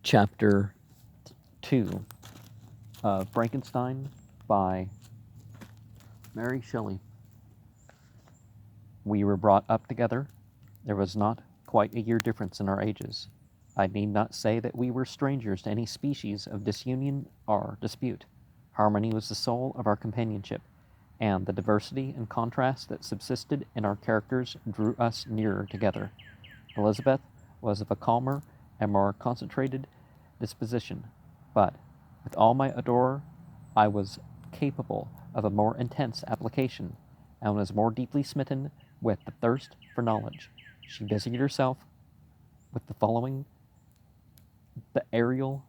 Chapter 2 of Frankenstein by Mary Shelley. We were brought up together. There was not quite a year difference in our ages. I need not say that we were strangers to any species of disunion or dispute. Harmony was the soul of our companionship, and the diversity and contrast that subsisted in our characters drew us nearer together. Elizabeth was of a calmer and more concentrated disposition, but with all my ardor, I was capable of a more intense application, and was more deeply smitten with the thirst for knowledge. She busied herself with the following: the aerial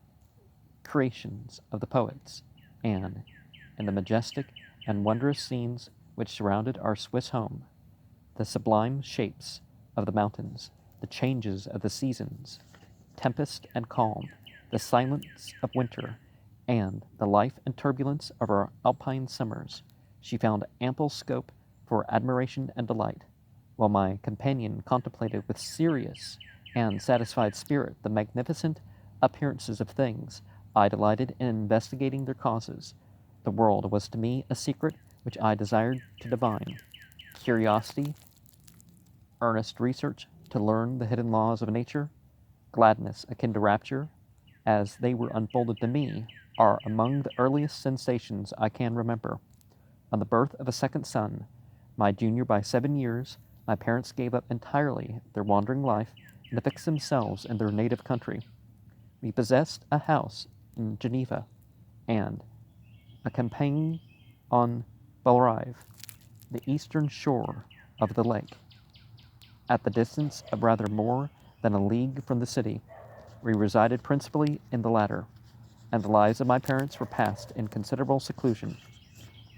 creations of the poets, and in the majestic and wondrous scenes which surrounded our Swiss home, the sublime shapes of the mountains, the changes of the seasons, tempest and calm, the silence of winter, and the life and turbulence of our alpine summers. She found ample scope for admiration and delight, while my companion contemplated with serious and satisfied spirit the magnificent appearances of things. I delighted in investigating their causes. The world was to me a secret which I desired to divine. Curiosity, earnest research to learn the hidden laws of nature, gladness akin to rapture, as they were unfolded to me, are among the earliest sensations I can remember. On the birth of a second son, my junior by 7 years, my parents gave up entirely their wandering life and fixed themselves in their native country. We possessed a house in Geneva and a campagne on Belrive, the eastern shore of the lake, at the distance of rather more than a league from the city. We resided principally in the latter, and the lives of my parents were passed in considerable seclusion.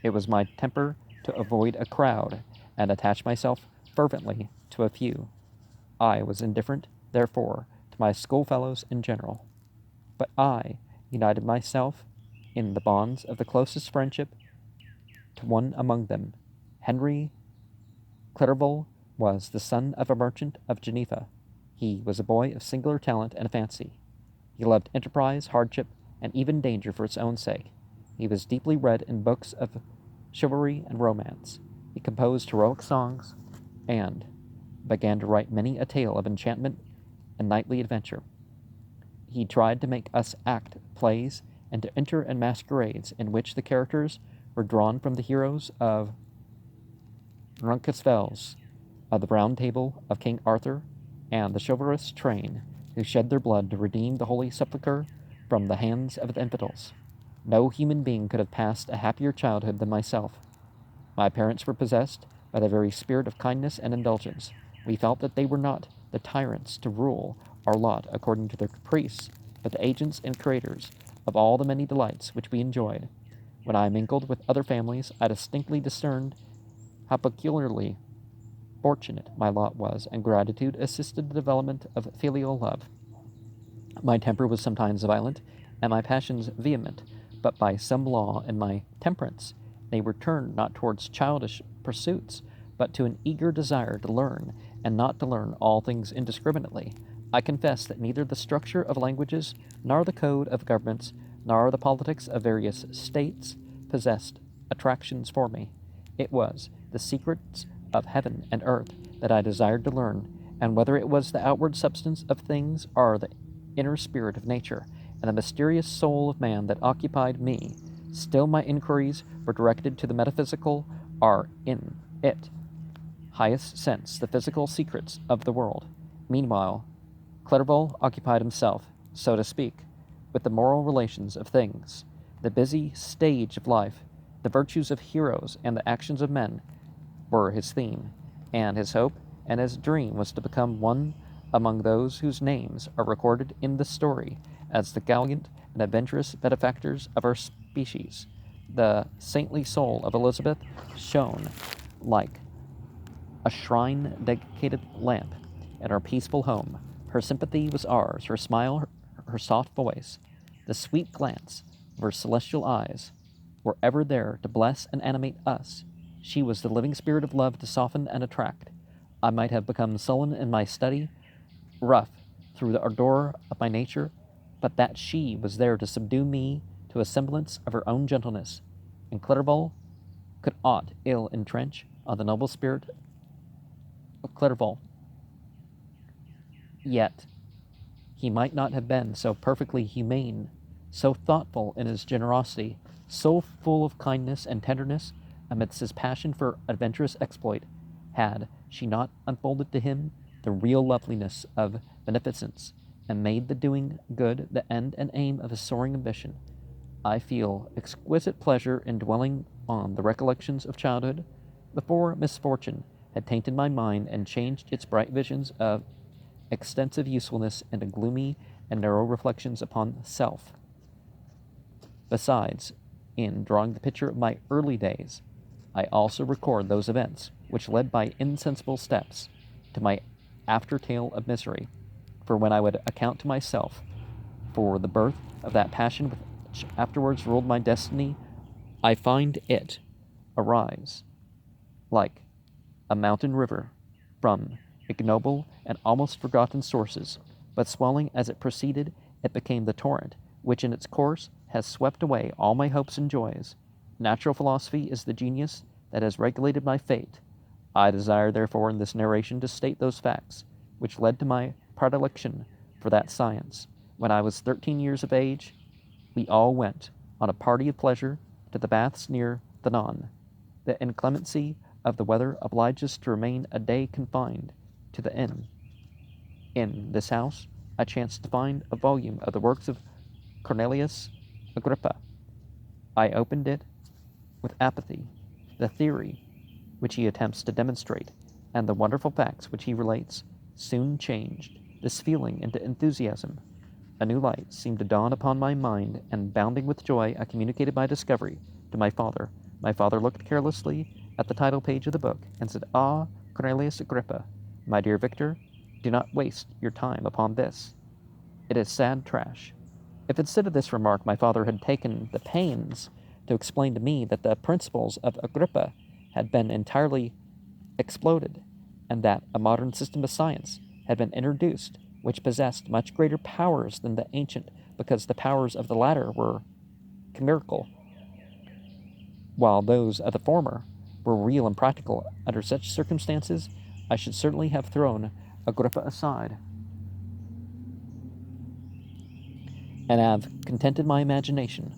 It was my temper to avoid a crowd, and attach myself fervently to a few. I was indifferent, therefore, to my schoolfellows in general, but I united myself in the bonds of the closest friendship to one among them. Henry Clerval was the son of a merchant of Geneva. He was a boy of singular talent and fancy. He loved enterprise, hardship, and even danger for its own sake. He was deeply read in books of chivalry and romance. He composed heroic songs, and began to write many a tale of enchantment and knightly adventure. He tried to make us act plays and to enter in masquerades in which the characters were drawn from the heroes of Roncesvalles, of the Round Table of King Arthur, and the chivalrous train who shed their blood to redeem the Holy Sepulchre from the hands of the infidels. No human being could have passed a happier childhood than myself. My parents were possessed by the very spirit of kindness and indulgence. We felt that they were not the tyrants to rule our lot according to their caprice, but the agents and creators of all the many delights which we enjoyed. When I mingled with other families, I distinctly discerned how peculiarly fortunate my lot was, and gratitude assisted the development of filial love. My temper was sometimes violent, and my passions vehement, but by some law in my temperance they were turned not towards childish pursuits, but to an eager desire to learn, and not to learn all things indiscriminately. I confess that neither the structure of languages, nor the code of governments, nor the politics of various states possessed attractions for me. It was the secrets of heaven and earth that I desired to learn, and whether it was the outward substance of things or the inner spirit of nature and the mysterious soul of man that occupied me, still my inquiries were directed to the metaphysical, or in it highest sense the physical secrets of the world. Meanwhile, Clerval occupied himself, so to speak, with the moral relations of things. The busy stage of life, the virtues of heroes, and the actions of men were his theme, and his hope and his dream was to become one among those whose names are recorded in the story as the gallant and adventurous benefactors of our species. The saintly soul of Elizabeth shone like a shrine-dedicated lamp in our peaceful home. Her sympathy was ours, her smile, her soft voice, the sweet glance of her celestial eyes were ever there to bless and animate us. She was the living spirit of love to soften and attract. I might have become sullen in my study, rough through the ardor of my nature, but that she was there to subdue me to a semblance of her own gentleness, and Clerval could aught ill entrench on the noble spirit of Clerval. Yet he might not have been so perfectly humane, so thoughtful in his generosity, so full of kindness and tenderness amidst his passion for adventurous exploit, had she not unfolded to him the real loveliness of beneficence, and made the doing good the end and aim of his soaring ambition. I feel exquisite pleasure in dwelling on the recollections of childhood, before misfortune had tainted my mind and changed its bright visions of extensive usefulness into gloomy and narrow reflections upon self. Besides, in drawing the picture of my early days, I also record those events which led by insensible steps to my after tale of misery. For when I would account to myself for the birth of that passion which afterwards ruled my destiny, I find it arise like a mountain river from ignoble and almost forgotten sources, but swelling as it proceeded, it became the torrent which in its course has swept away all my hopes and joys. Natural philosophy is the genius that has regulated my fate. I desire, therefore, in this narration to state those facts which led to my predilection for that science. When I was 13 years of age, we all went on a party of pleasure to the baths near the Non. The inclemency of the weather obliged us to remain a day confined to the inn. In this house I chanced to find a volume of the works of Cornelius Agrippa. I opened it with apathy. The theory which he attempts to demonstrate, and the wonderful facts which he relates, soon changed this feeling into enthusiasm. A new light seemed to dawn upon my mind, and bounding with joy, I communicated my discovery to my father. My father looked carelessly at the title page of the book, and said, "Ah, Cornelius Agrippa, my dear Victor, do not waste your time upon this. It is sad trash." If instead of this remark my father had taken the pains to explain to me that the principles of Agrippa had been entirely exploded, and that a modern system of science had been introduced which possessed much greater powers than the ancient, because the powers of the latter were chimerical, while those of the former were real and practical, under such circumstances I should certainly have thrown Agrippa aside, and have contented my imagination,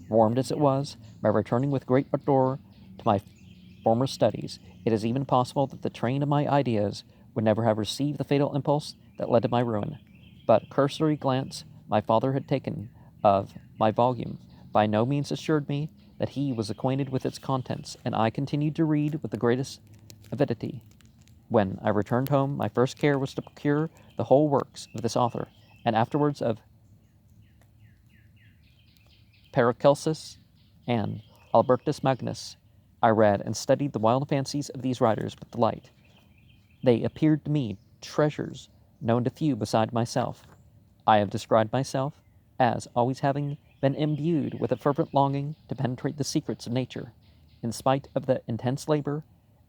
warmed as it was, by returning with great ardor to my former studies. It is even possible that the train of my ideas would never have received the fatal impulse that led to my ruin. But a cursory glance my father had taken of my volume by no means assured me that he was acquainted with its contents, and I continued to read with the greatest avidity. When I returned home, my first care was to procure the whole works of this author, and afterwards of Paracelsus and Albertus Magnus. I read and studied the wild fancies of these writers with delight. They appeared to me treasures known to few beside myself. I have described myself as always having been imbued with a fervent longing to penetrate the secrets of nature. In spite of the intense labor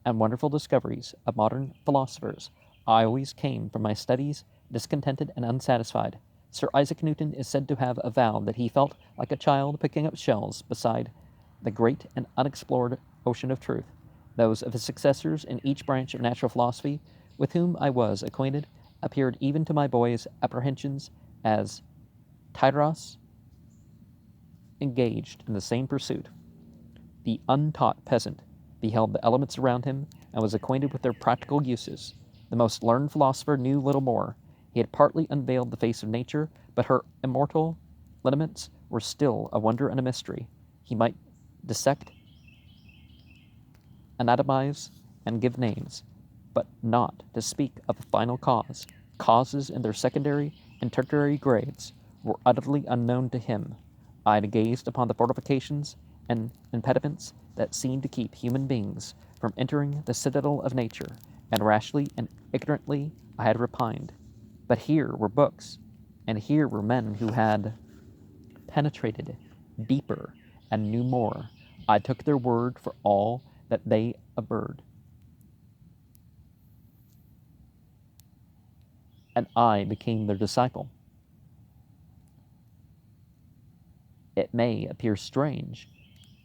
and wonderful discoveries of modern philosophers, I always came from my studies discontented and unsatisfied. Sir Isaac Newton is said to have avowed that he felt like a child picking up shells beside the great and unexplored ocean of truth. Those of his successors in each branch of natural philosophy with whom I was acquainted appeared even to my boy's apprehensions as Tyros engaged in the same pursuit. The untaught peasant beheld the elements around him and was acquainted with their practical uses. The most learned philosopher knew little more. He had partly unveiled the face of nature, but her immortal lineaments were still a wonder and a mystery. He might dissect, anatomize, and give names, but not to speak of a final cause. Causes in their secondary and tertiary grades were utterly unknown to him. I had gazed upon the fortifications and impediments that seemed to keep human beings from entering the citadel of nature, and rashly and ignorantly I had repined. But here were books, and here were men who had penetrated deeper and knew more. I took their word for all that they averred, and I became their disciple. It may appear strange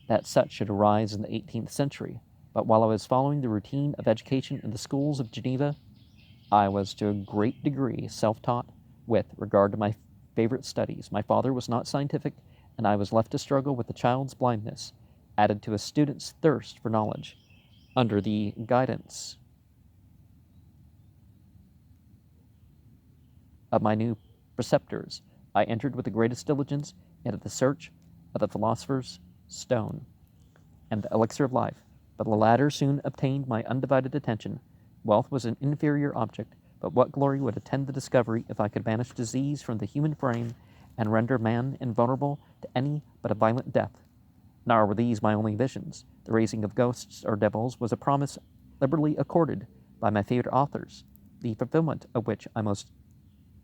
that such should arise in the 18th century, but while I was following the routine of education in the schools of Geneva, I was to a great degree self-taught with regard to my favorite studies. My father was not scientific, and I was left to struggle with a child's blindness, added to a student's thirst for knowledge, under the guidance of my new preceptors. I entered with the greatest diligence into the search of the philosopher's stone and the elixir of life, but the latter soon obtained my undivided attention. Wealth was an inferior object, but what glory would attend the discovery if I could banish disease from the human frame and render man invulnerable to any but a violent death? Nor were these my only visions. The raising of ghosts or devils was a promise liberally accorded by my favorite authors, the fulfillment of which I most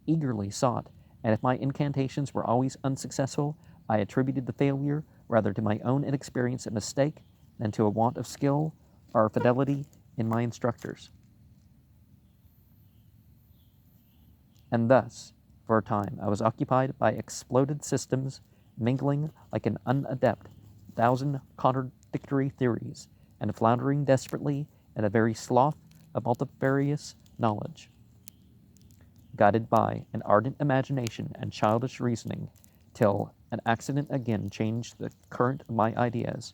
eagerly sought, and if my incantations were always unsuccessful, I attributed the failure rather to my own inexperience and mistake than to a want of skill or fidelity in my instructors. And thus, for a time, I was occupied by exploded systems, mingling like an unadept thousand contradictory theories, and floundering desperately in a very slough of multifarious knowledge, guided by an ardent imagination and childish reasoning, till an accident again changed the current of my ideas.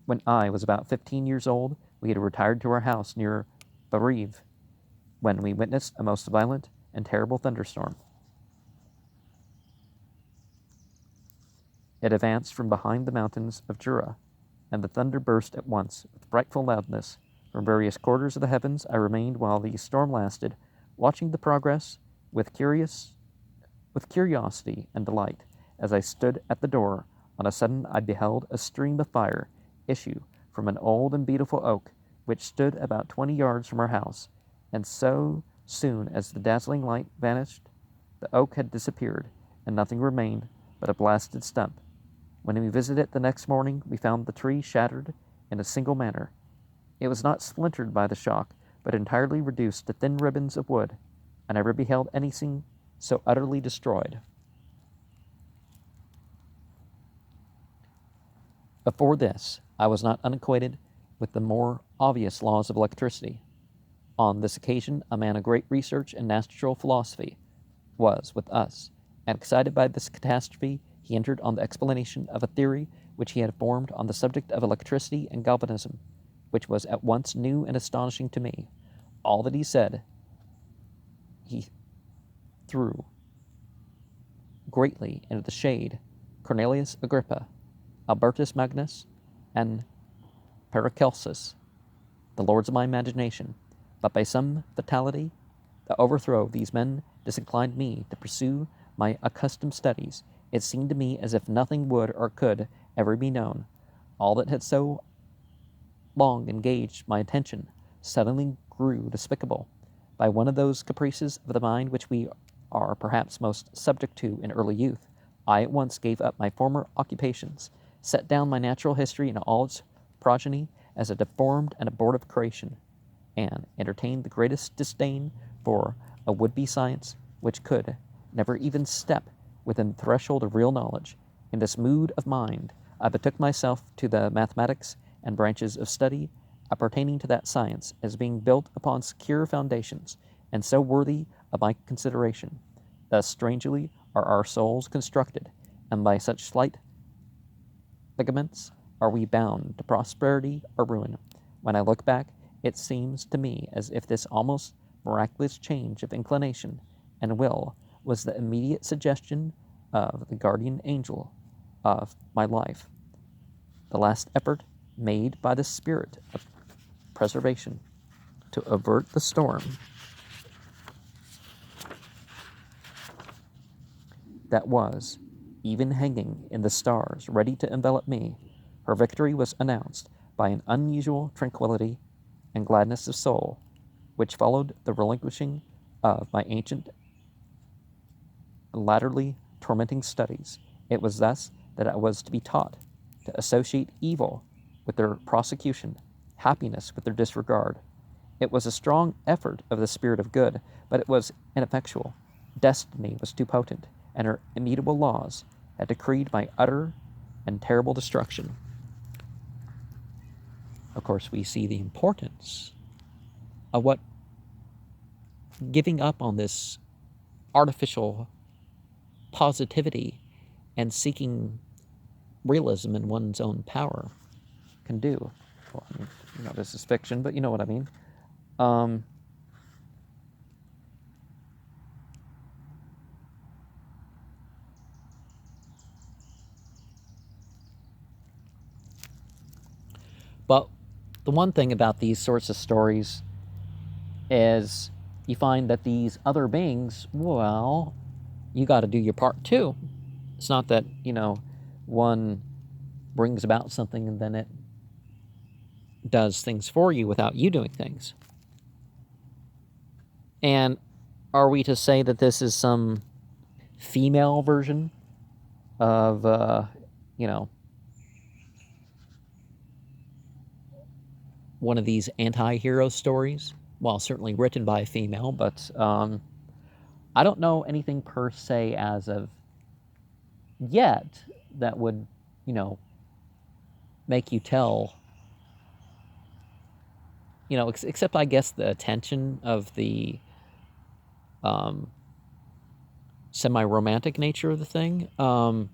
When I was about 15 years old, we had retired to our house near Barive, when we witnessed a most violent and terrible thunderstorm. It advanced from behind the mountains of Jura, and the thunder burst at once with frightful loudness. From various quarters of the heavens I remained while the storm lasted, watching the progress with curiosity and delight. As I stood at the door, on a sudden I beheld a stream of fire issue from an old and beautiful oak which stood about 20 yards from our house, and so soon as the dazzling light vanished, the oak had disappeared, and nothing remained but a blasted stump. When we visited it the next morning, we found the tree shattered in a single manner. It was not splintered by the shock, but entirely reduced to thin ribbons of wood. I never beheld anything so utterly destroyed. Before this, I was not unacquainted with the more obvious laws of electricity. On this occasion, a man of great research in natural philosophy was with us, and excited by this catastrophe, he entered on the explanation of a theory which he had formed on the subject of electricity and galvanism, which was at once new and astonishing to me. All that he said, he threw greatly into the shade Cornelius Agrippa, Albertus Magnus, and Paracelsus, the lords of my imagination, but by some fatality, the overthrow of these men disinclined me to pursue my accustomed studies. It seemed to me as if nothing would or could ever be known. All that had so long engaged my attention suddenly grew despicable. By one of those caprices of the mind which we are perhaps most subject to in early youth, I at once gave up my former occupations, set down my natural history in all its progeny as a deformed and abortive creation, and entertained the greatest disdain for a would-be science which could never even step within the threshold of real knowledge. In this mood of mind, I betook myself to the mathematics and branches of study appertaining to that science, as being built upon secure foundations, and so worthy of my consideration. Thus strangely are our souls constructed, and by such slight ligaments are we bound to prosperity or ruin. When I look back, it seems to me as if this almost miraculous change of inclination and will was the immediate suggestion of the guardian angel of my life, the last effort made by the spirit of preservation to avert the storm that was even hanging in the stars, ready to envelop me. Her victory was announced by an unusual tranquility and gladness of soul, which followed the relinquishing of my ancient and latterly tormenting studies. It was thus that I was to be taught to associate evil with their prosecution, happiness with their disregard. It was a strong effort of the spirit of good, but it was ineffectual. Destiny was too potent, and her immutable laws had decreed my utter and terrible destruction. Of course, we see the importance of what giving up on this artificial positivity and seeking realism in one's own power can do. Well, I mean, this is fiction, but you know what I mean. But the one thing about these sorts of stories is you find that these other beings, well, you got to do your part too. It's not that, one brings about something and then it does things for you without you doing things. And are we to say that this is some female version of, one of these anti-hero stories? Well, certainly written by a female, but I don't know anything per se as of yet that would, make you tell, except I guess the attention of the semi-romantic nature of the thing. Well,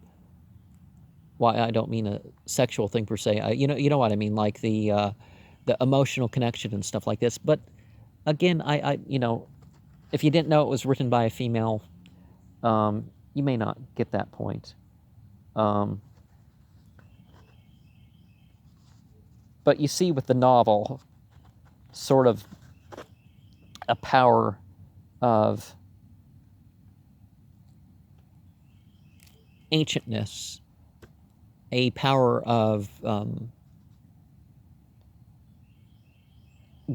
I don't mean a sexual thing per se. You know what I mean, like the emotional connection and stuff like this. But again, I if you didn't know it was written by a female, you may not get that point. But you see with the novel, sort of a power of ancientness, a power of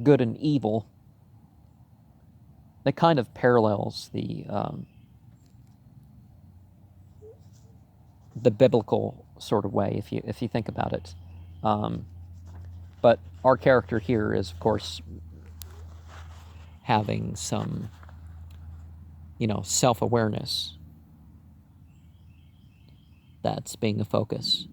good and evil that kind of parallels the biblical sort of way, if you think about it. But our character here is, of course, having some, self-awareness that's being a focus.